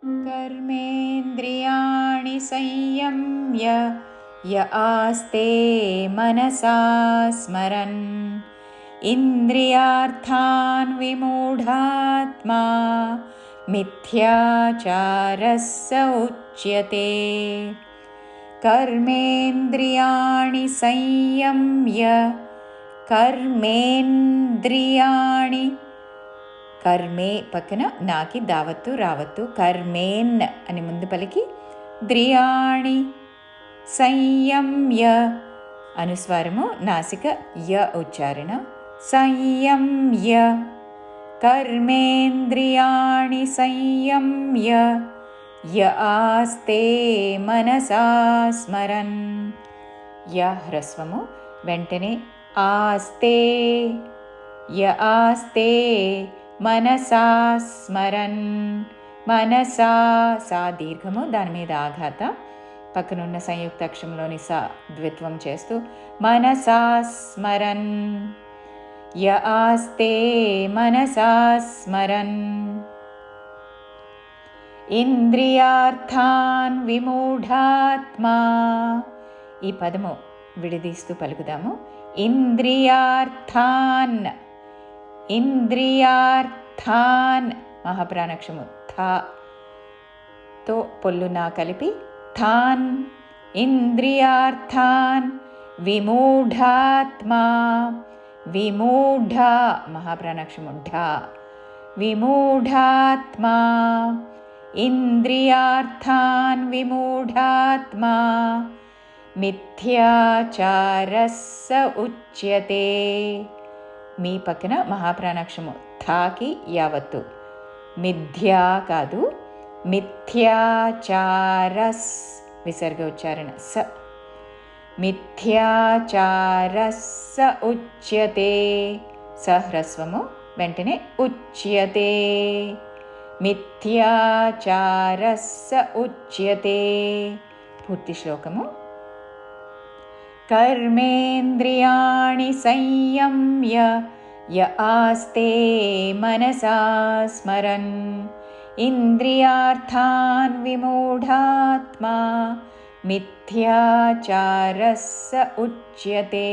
कर्मेन्द्रियाणि संयम्य य आस्ते मनसा स्मरन् इन्द्रियार्थान् विमूढात्मा मिथ्याचारः स उच्यते। कर्मेन्द्रियाणि संयम्य कर्मेन्द्रियाणि కర్మే పక్కన నాకి దావత్తు రావత్తు కర్మేన్ అని ముందు పలికి ద్రియాణి సంయమ్య అనుస్వారము నాసిక య ఉచ్చారణ సంయమ్య కర్మేంద్రియాణి సంయమ్య య ఆస్తే మనసా స్మరన్ య హ్రస్వము వెంటనే ఆస్తే య ఆస్తే మనసా స్మరన్ మనసా సా దీర్ఘము దాని మీద ఆఘాత పక్కనున్న సంయుక్త అక్షరంలోని సా ద్విత్వం చేస్తూ మనసా స్మరన్ య ఆస్తే మనసా స్మరన్ ఇంద్రియార్థాన్ విమూఢాత్మా ఈ పదము విడదీస్తూ పలుకుదాము ఇంద్రియార్థాన్ ఇంద్రియార్థాన్ మహాప్రాణాక్షము థాతో పొల్లునా కలిపి థాన్ ఇంద్రియార్థాన్ విమూఢాత్మా విమూఢ మహాప్రాణాక్షము ఢా విమూఢాత్మా ఇంద్రియార్థాన్ విమూఢాత్మా మిథ్యాచారः స ఉచ్యతే. మీ పక్కన మహాప్రాణాక్షము థాకి యావత్తు మిథ్యా కాదు మిథ్యాచారస్ విసర్గ ఉచ్చారణ స మిథ్యాచారస్ స ఉచ్యతే సహ్రస్వము వెంటనే ఉచ్యతే మిథ్యాచారస్ స ఉచ్యతే. పూర్తి శ్లోకము कर्मेन्द्रियाणि संयम्य य आस्ते मनसा स्मरन् इन्द्रियार्थान् विमूढात्मा मिथ्याचारः स उच्यते.